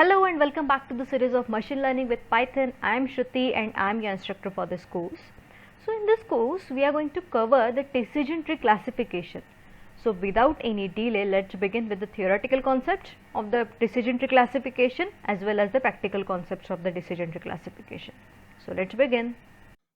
Hello and welcome back to the series of machine learning with Python. I am Shruti and I am your instructor for this course. So in this course we are going to cover the decision tree classification. So without any delay, let's begin with the theoretical concept of the decision tree classification as well as the practical concepts of the decision tree classification. So let's begin.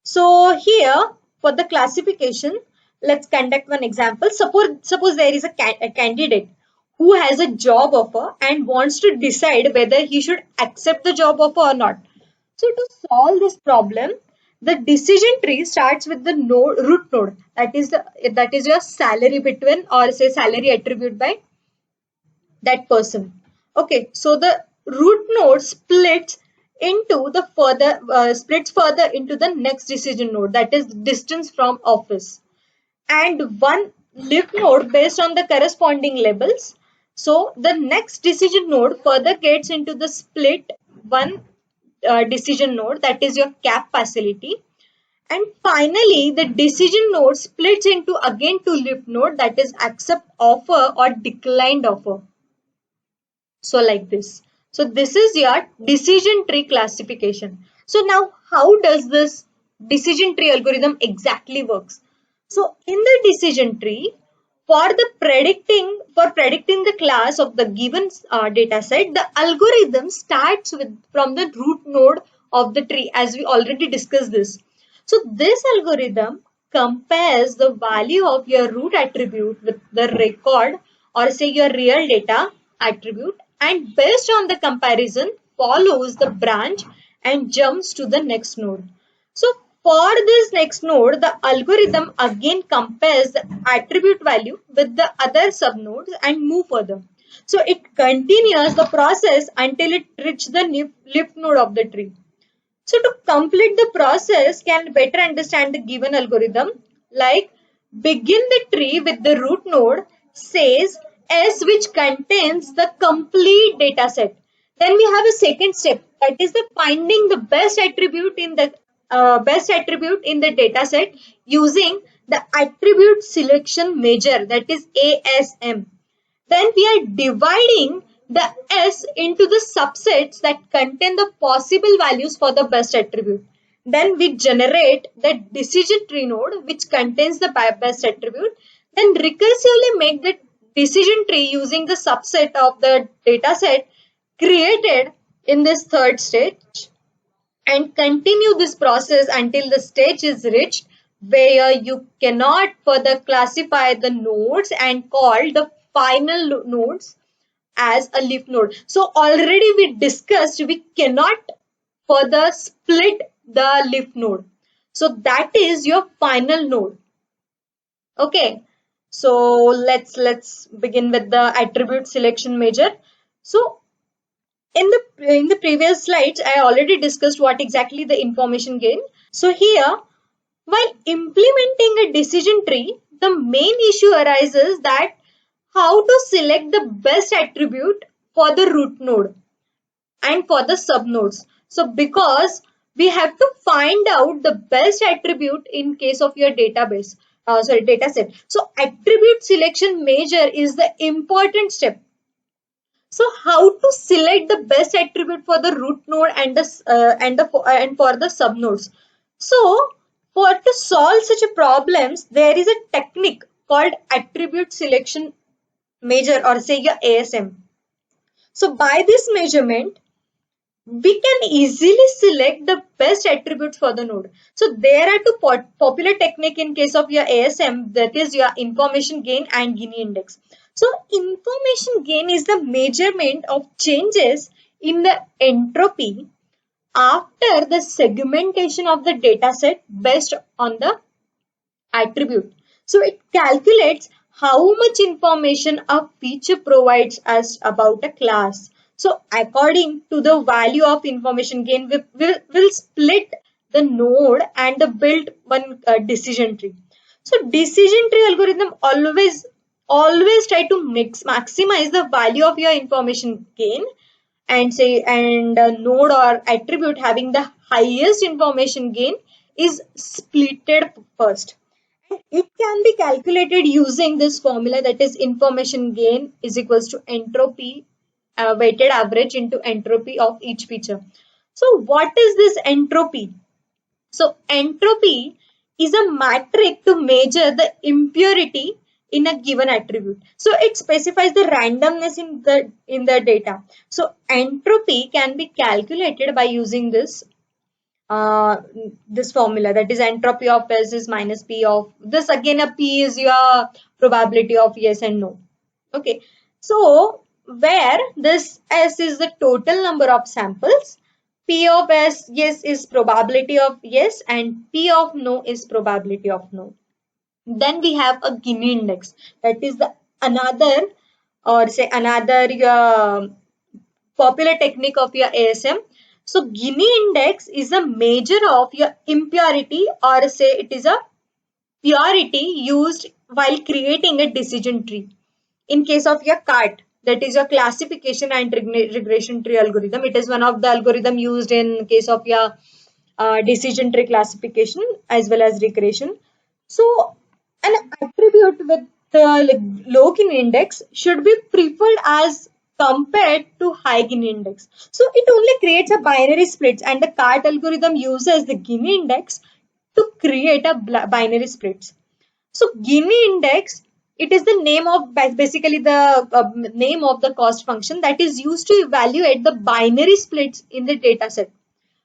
So here for the classification, let's conduct one example. Suppose there is a candidate who has a job offer and wants to decide whether he should accept the job offer or not. So to solve this problem, the decision tree starts with the root node, that is your salary between, or say salary attribute by that person. Okay, so the root node splits further into the next decision node, that is distance from office, and one leaf node based on the corresponding labels. So the next decision node further gets into the split one decision node, that is your cap facility, and finally the decision node splits into again two leaf node, that is accept offer or declined offer. So like this. So this is your decision tree classification. So now how does this decision tree algorithm exactly works? So in the decision tree, for predicting the class of the given data set, the algorithm starts from the root node of the tree, as we already discussed this. So this algorithm compares the value of your root attribute with the record, or say your real data attribute, and based on the comparison follows the branch and jumps to the next node. So for this next node, the algorithm again compares the attribute value with the other subnodes and move further. So it continues the process until it reaches the leaf node of the tree. So to complete the process, can better understand the given algorithm, like begin the tree with the root node, says S, which contains the complete data set. Then we have a second step, that is the finding the best attribute in the data set using the attribute selection measure, that is ASM. Then we are dividing the S into the subsets that contain the possible values for the best attribute. Then we generate the decision tree node which contains the best attribute. Then recursively make the decision tree using the subset of the data set created in this third stage, and continue this process until the stage is reached where you cannot further classify the nodes and call the final nodes as a leaf node. So already we discussed we cannot further split the leaf node. So that is your final node. Okay, so let's begin with the attribute selection measure. So in the previous slides, I already discussed what exactly the information gain. So here, while implementing a decision tree, the main issue arises that how to select the best attribute for the root node and for the subnodes. So because we have to find out the best attribute in case of your data set. So attribute selection measure is the important step. So how to select the best attribute for the root node and for the subnodes? So to solve such a problems, there is a technique called attribute selection measure, or say your ASM. So by this measurement, we can easily select the best attributes for the node. So there are two popular technique in case of your ASM, that is your information gain and Gini index. So information gain is the measurement of changes in the entropy after the segmentation of the data set based on the attribute. So it calculates how much information a feature provides us about a class. So according to the value of information gain, we'll split the node and build one decision tree. So decision tree algorithm always try to maximize the value of your information gain, and node or attribute having the highest information gain is splitted first. And it can be calculated using this formula, that is information gain is equals to entropy weighted average into entropy of each feature. So what is this entropy? So entropy is a metric to measure the impurity in a given attribute. So it specifies the randomness in the data. So entropy can be calculated by using uh, this formula, that is entropy of S is minus P of this. Again, a P is your probability of yes and no. Okay, so where this S is the total number of samples, P of S, yes, is probability of yes, and P of no is probability of no. Then we have a Gini index, that is the another, or say another popular technique of your ASM. So Gini index is a measure of your impurity, or say it is a purity used while creating a decision tree. In case of your CART, that is your classification and regression tree algorithm, it is one of the algorithm used in case of your decision tree classification as well as regression. So an attribute with the low Gini index should be preferred as compared to high Gini index. So it only creates a binary splits, and the CART algorithm uses the Gini index to create a binary splits. So Gini index, it is the name of basically the name of the cost function that is used to evaluate the binary splits in the data set,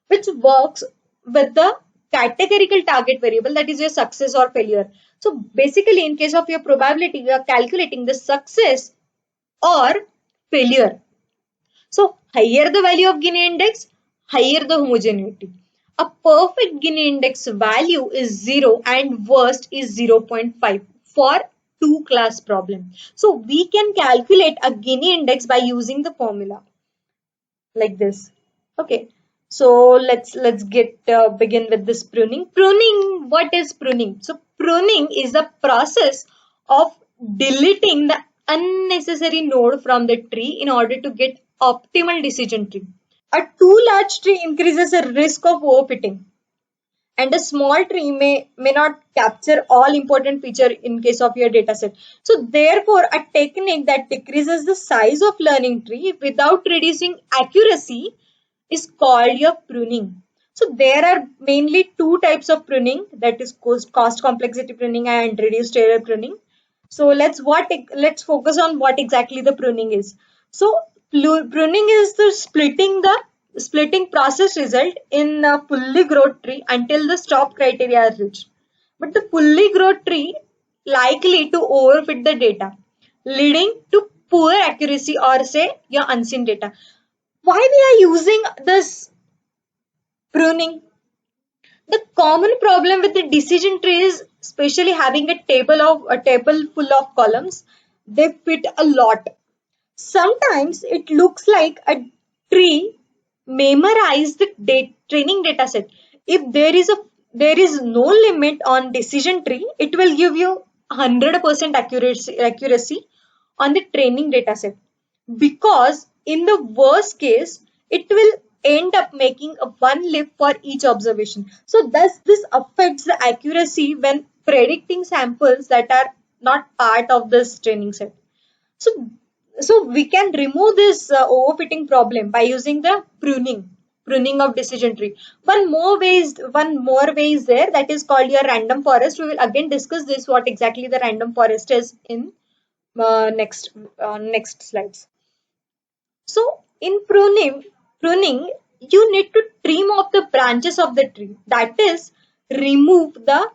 which works with the categorical target variable, that is your success or failure. So basically in case of your probability, you are calculating the success or failure. So higher the value of Gini index, higher the homogeneity. A perfect Gini index value is 0 and worst is 0.5 for two class problem. So we can calculate a Gini index by using the formula like this. Okay. So let's get begin with this pruning. Pruning, what is pruning? So pruning is the process of deleting the unnecessary node from the tree in order to get optimal decision tree. A too large tree increases the risk of overfitting, and a small tree may not capture all important feature in case of your dataset. So therefore, a technique that decreases the size of learning tree without reducing accuracy is called your pruning. So there are mainly two types of pruning, that is cost complexity pruning and reduced error pruning. So let's focus on what exactly the pruning is. So pruning is the splitting process result in a fully growth tree until the stop criteria is reached. But the fully growth tree likely to overfit the data, leading to poor accuracy or say your unseen data. Why we are using this pruning? The common problem with the decision tree is especially having a table full of columns. They fit a lot. Sometimes it looks like a tree memorized training data set. If there is no limit on decision tree, it will give you 100% accuracy on the training data set, because in the worst case it will end up making a one leap for each observation. So thus this affects the accuracy when predicting samples that are not part of this training set. So, so we can remove this overfitting problem by using the pruning of decision tree. One more way is there, that is called your random forest. We will again discuss this, what exactly the random forest is in next slides. So in pruning, you need to trim off the branches of the tree. That is, remove the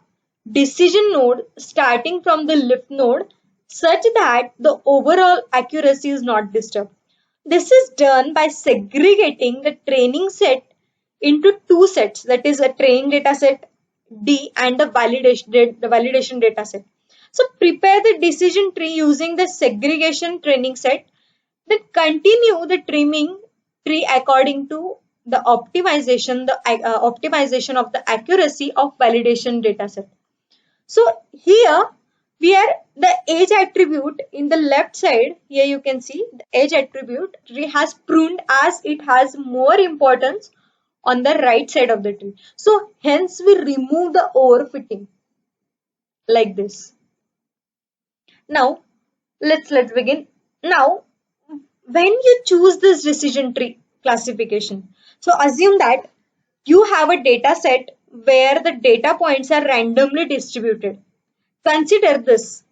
decision node starting from the leaf node such that the overall accuracy is not disturbed. This is done by segregating the training set into two sets, that is a training data set D and the validation data set. So prepare the decision tree using the segregation training set, then continue the trimming tree according to the optimization of the accuracy of validation dataset. So here we are the age attribute in the left side. Here you can see the age attribute tree has pruned as it has more importance on the right side of the tree. So hence we remove the overfitting like this. Now let's begin. Now when you choose this decision tree classification, so assume that you have a data set where the data points are randomly distributed. Consider this.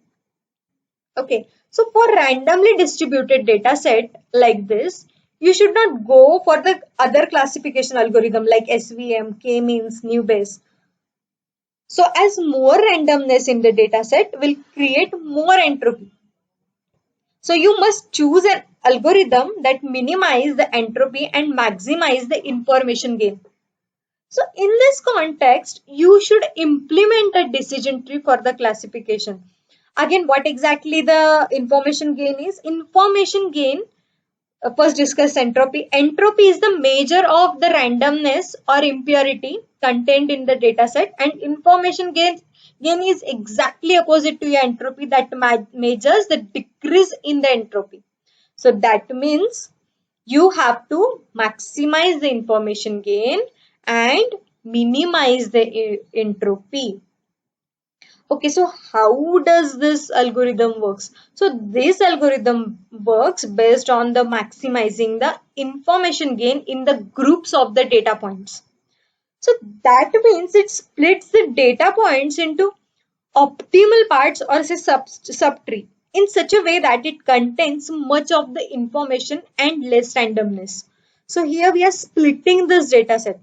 Okay, so for randomly distributed data set like this, you should not go for the other classification algorithm like SVM, K-means, new Bayes. So as more randomness in the data set will create more entropy. So you must choose an algorithm that minimize the entropy and maximize the information gain. So in this context, you should implement a decision tree for the classification. Again, what exactly the information gain is? Information gain, first discuss entropy. Entropy is the measure of the randomness or impurity contained in the data set, and information gain is exactly opposite to your entropy, that measures the decrease in the entropy. So that means you have to maximize the information gain and minimize the entropy. Okay, so how does this algorithm works? So this algorithm works based on the maximizing the information gain in the groups of the data points. So that means it splits the data points into optimal parts or say subtree in such a way that it contains much of the information and less randomness. So here we are splitting this data set.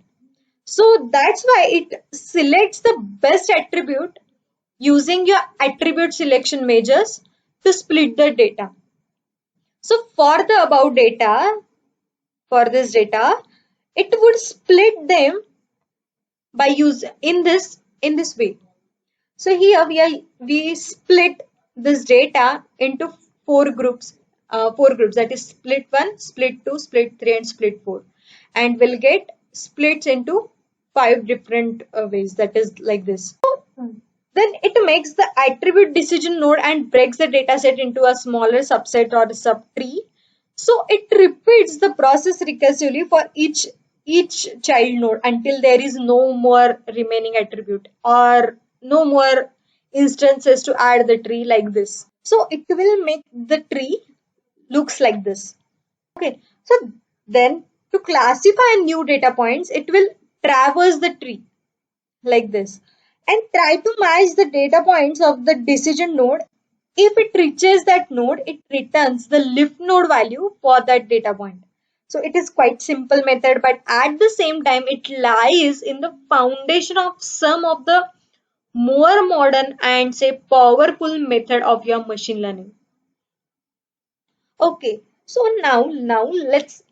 So that's why it selects the best attribute using your attribute selection measures to split the data. So for the above data, for this data, it would split them by use in this way. So here we split this data into four groups, that is split 1, split 2, split 3 and split 4, and we'll get splits into 5 different ways, that is like this. Then it makes the attribute decision node and breaks the data set into a smaller subset or subtree. So it repeats the process recursively for each child node until there is no more remaining attribute or no more instances to add the tree like this. So it will make the tree looks like this. Okay, so then to classify new data points, it will traverse the tree like this and try to match the data points of the decision node. If it reaches that node, it returns the lift node value for that data point. So it is quite simple method, but at the same time it lies in the foundation of some of the more modern and say powerful method of your machine learning. Okay, so now let's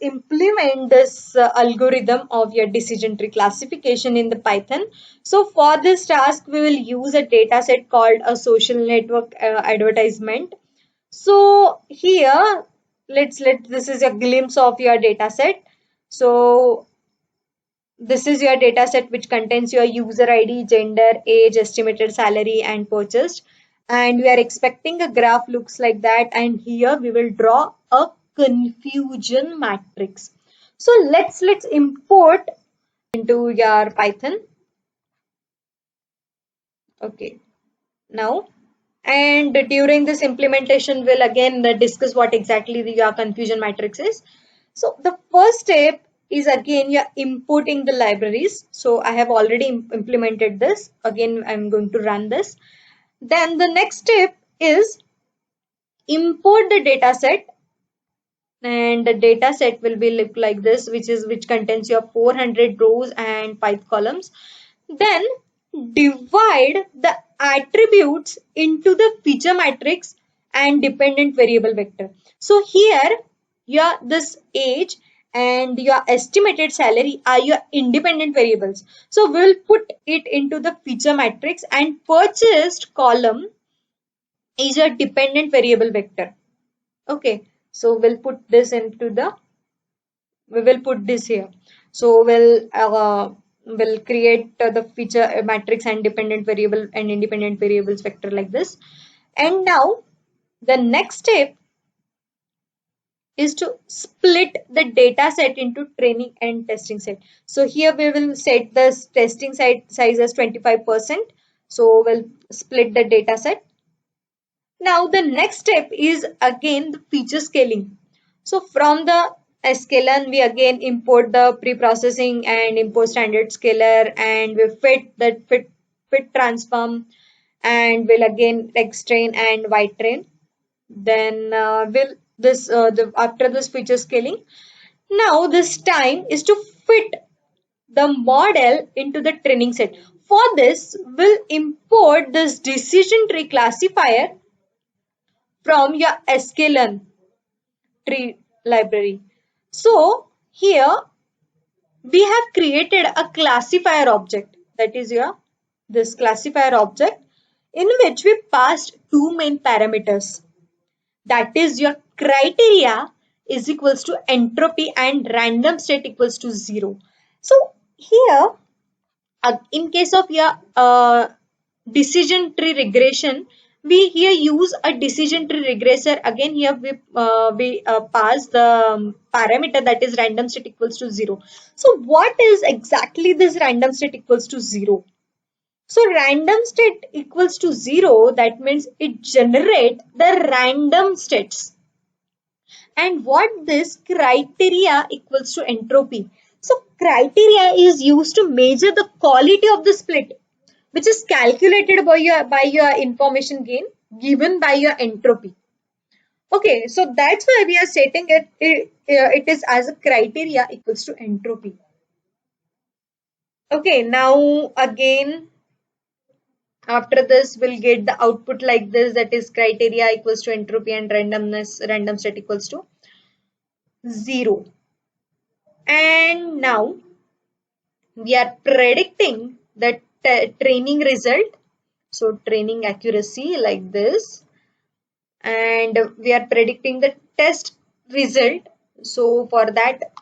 implement this algorithm of your decision tree classification in the Python. So for this task, we will use a data set called a social network advertisement. So here, this is a glimpse of your data set. So this is your data set which contains your user ID, gender, age, estimated salary and purchased. And we are expecting a graph looks like that. And here we will draw a confusion matrix. So let's import into your Python. Okay, now. And during this implementation, we'll again discuss what exactly your confusion matrix is. So the first step is again you're importing the libraries. So I have already implemented this. Again, I'm going to run this. Then the next step is import the data set, and the data set will be look like this, which contains your 400 rows and 5 columns. Then divide the attributes into the feature matrix and dependent variable vector. So here your this age and your estimated salary are your independent variables. So we'll put it into the feature matrix, and purchased column is a dependent variable vector. Okay, so we'll put this into the, we will put this here. So we'll create the feature matrix and dependent variable and independent variables vector like this. And now the next step is to split the data set into training and testing set. So here we will set the testing size as 25%. So we'll split the data set. Now the next step is again the feature scaling. So from the sklearn, we again import the pre-processing and import standard scalar, and we fit transform, and we'll again X train and Y train. Then after this feature scaling, now this time is to fit the model into the training set. For this, we'll import this decision tree classifier from your sklearn tree library. So here we have created a classifier object, that is your this classifier object, in which we passed two main parameters, that is your criteria is equals to entropy and random state equals to 0. So here in case of your decision tree regression, we here use a decision tree regressor. Again here we pass the parameter, that is random state equals to 0. So what is exactly this random state equals to 0? So random state equals to 0, that means it generates the random states. And what this criteria equals to entropy. So criteria is used to measure the quality of the split, which is calculated by your information gain given by your entropy. Okay, so that's why we are stating it is as a criteria equals to entropy. Okay, now again after this we'll get the output like this, that is criteria equals to entropy and random state equals to 0. And now we are predicting the training result. So training accuracy like this, and we are predicting the test result. So for that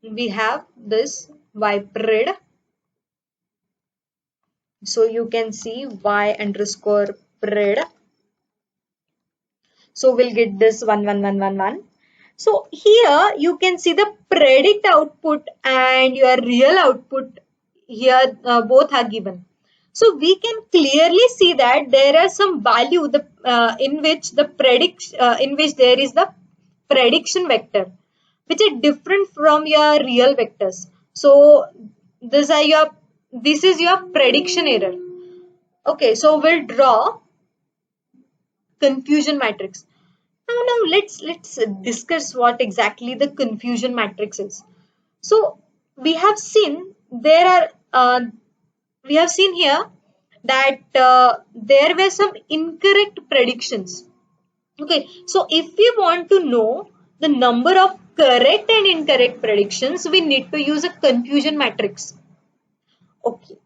we have this ypred. So you can see y_pred. So we'll get this 11111. So here you can see the predict output and your real output here both are given. So we can clearly see that there are some value in which there is the prediction vector, which is different from your real vectors. So this is your prediction error. Okay, so we'll draw confusion matrix. Now let's discuss what exactly the confusion matrix is. So we have seen we have seen here that there were some incorrect predictions. Okay, so if we want to know the number of correct and incorrect predictions, we need to use a confusion matrix. Okay,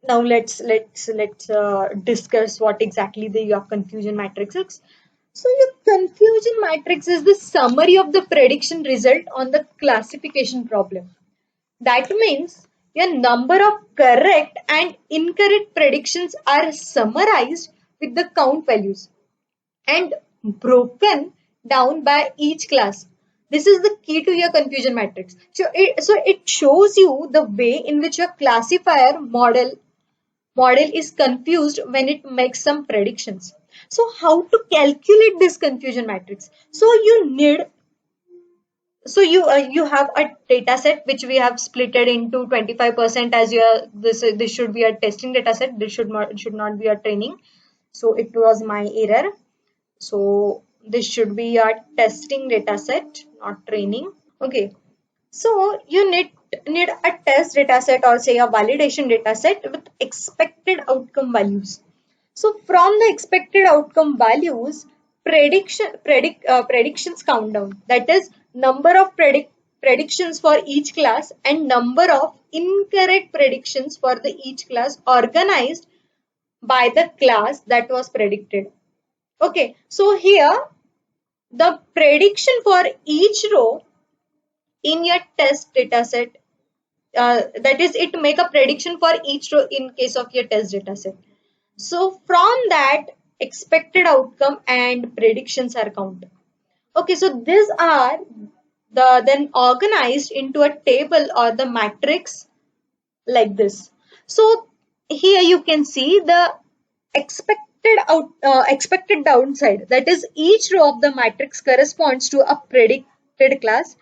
now let's discuss what exactly your confusion matrix is. So your confusion matrix is the summary of the prediction result on the classification problem. That means your number of correct and incorrect predictions are summarized with the count values and broken down by each class. This is the key to your confusion matrix. So it shows you the way in which your classifier model is confused when it makes some predictions. So how to calculate this confusion matrix? So you have a data set which we have splitted into 25% as your this should be a testing data set. This should not be a training. So it was my error. So this should be a testing data set, not training. Okay. So you need a test data set or say a validation data set with expected outcome values. So from the expected outcome values, predictions countdown, that is number of predictions for each class and number of incorrect predictions for the each class organized by the class that was predicted. Okay, so here the prediction for each row in your test data set, that is it make a prediction for each row in case of your test data set. So from that expected outcome and predictions are counted. Okay, so these are then organized into a table or the matrix like this. So here you can see the expected downside, that is each row of the matrix corresponds to a predicted class,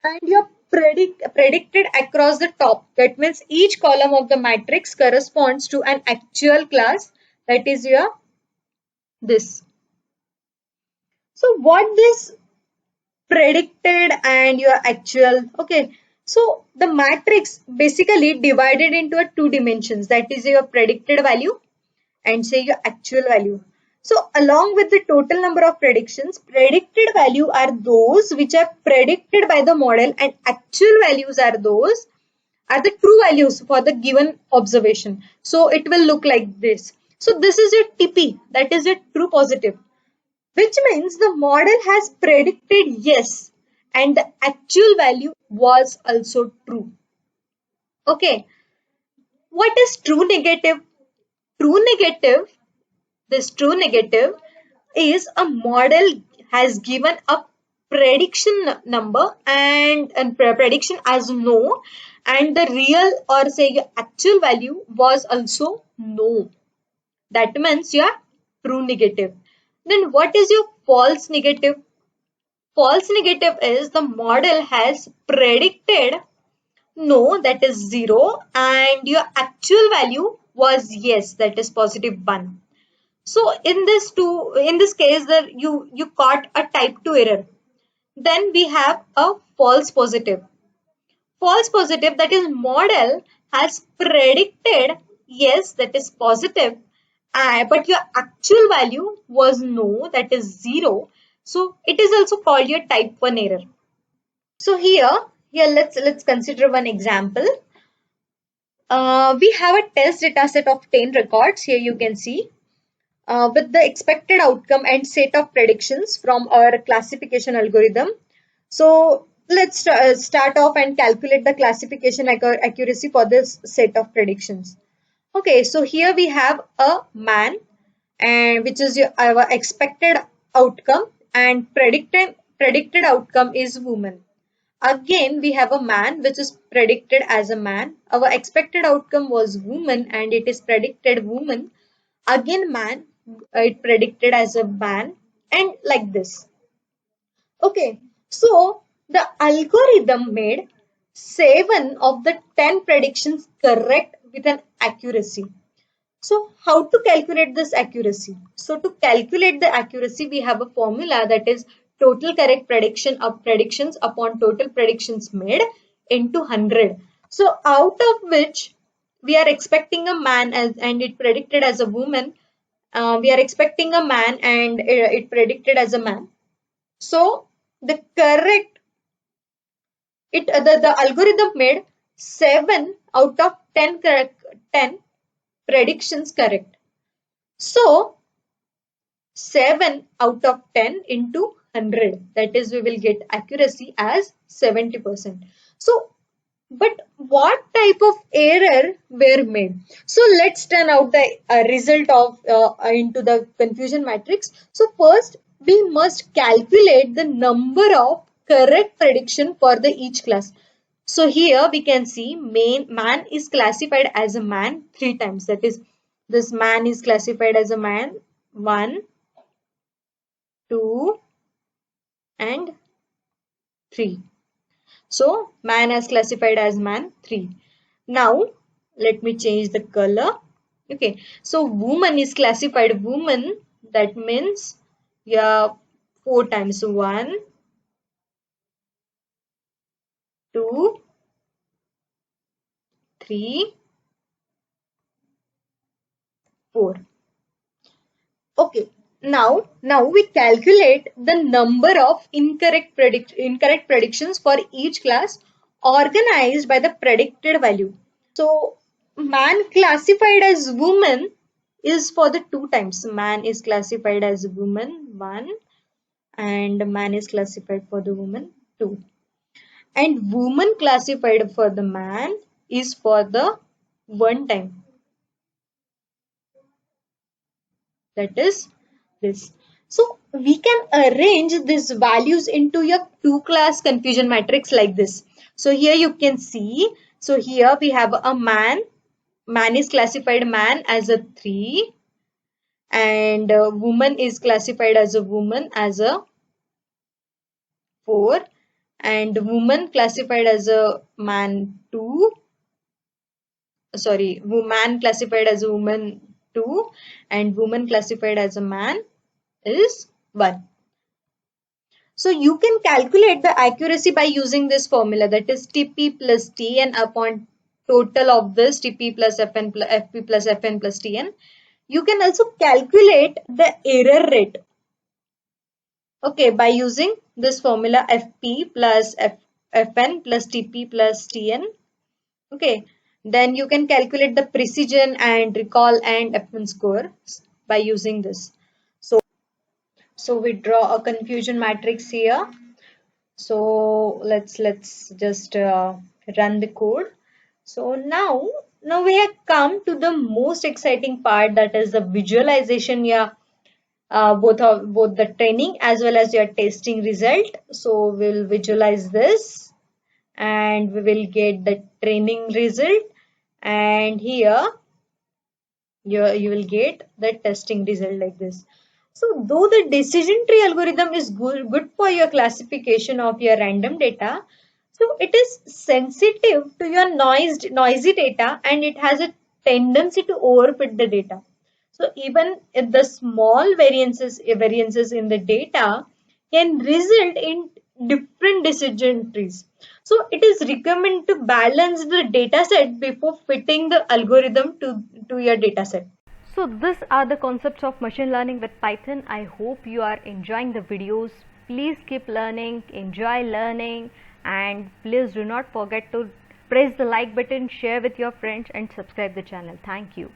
and your predicted across the top. That means each column of the matrix corresponds to an actual class, that is your this. So what this predicted and your actual, okay, so the matrix basically divided into a two dimensions, that is your predicted value and say your actual value. So along with the total number of predictions, predicted value are those which are predicted by the model, and actual values are those are the true values for the given observation. So it will look like this. So this is your TP, that is your true positive, which means the model has predicted yes and the actual value was also true. Okay, what is true negative? True negative, this true negative is a model has given a prediction number and prediction as no, and the real or say actual value was also no. That means your true negative. Then what is your false negative? False negative is the model has predicted no, that is 0, and your actual value was yes, that is positive 1. So in this case, that you caught a type 2 error. Then we have a false positive. False positive, that is model has predicted yes, that is positive, but your actual value was no, that is 0. So it is also called your type 1 error. So here let's consider one example. We have a test data set of 10 records. Here you can see with the expected outcome and set of predictions from our classification algorithm. So let's start off and calculate the classification accuracy for this set of predictions. Okay, so here we have a man, and which is our expected outcome, and predicted outcome is woman. Again, we have a man which is predicted as a man. Our expected outcome was woman and it is predicted woman. Again, man, it predicted as a man, and like this. Okay, so the algorithm made 7 of the 10 predictions correct with an accuracy. So how to calculate this accuracy? So to calculate the accuracy, we have a formula, that is total correct prediction of predictions upon total predictions made into 100. So out of which we are expecting a man and it predicted as a woman. We are expecting a man and it predicted as a man. So the correct the algorithm made 7 out of 10 correct 10 predictions correct. So 7 out of 10 into 100, that is we will get accuracy as 70%. So but what type of error were made? So let's turn out the result of into the confusion matrix. So first we must calculate the number of correct prediction for the each class. So here we can see man is classified as a man 3 times. That is, this man is classified as a man 1, 2 and 3. So man is classified as man 3. Now let me change the color. Okay, so woman is classified woman, that means yeah 4 times 1, 2, 3, 4. Okay, now we calculate the number of incorrect predictions for each class organized by the predicted value. So man classified as woman is for the 2 times. Man is classified as woman 1 and man is classified for the woman 2. And woman classified for the man is for the 1 time. That is this. So we can arrange these values into your 2-class confusion matrix like this. So here you can see, so here we have a man is classified man as a 3 and woman is classified as a woman as a 4 and woman classified as a man 2. Sorry, man classified as a woman 2 and woman classified as a man is 1. So you can calculate the accuracy by using this formula, that is Tp plus Tn upon total of this Tp plus Fn plus Fp plus Fn plus Tn. You can also calculate the error rate. Okay, by using this formula Fp plus Fn plus Tp plus Tn. Okay, then you can calculate the precision and recall and Fn score by using this. So we draw a confusion matrix here. So let's just run the code. So now we have come to the most exciting part, that is the visualization. Yeah, both the training as well as your testing result. So we'll visualize this and we will get the training result, and here you will get the testing result like this. So though the decision tree algorithm is good for your classification of your random data, so it is sensitive to your noisy data and it has a tendency to overfit the data. So even if the small variances in the data can result in different decision trees. So it is recommended to balance the data set before fitting the algorithm to your data set. So these are the concepts of machine learning with Python. I hope you are enjoying the videos. Please keep learning, enjoy learning, and please do not forget to press the like button, share with your friends and subscribe the channel. Thank you.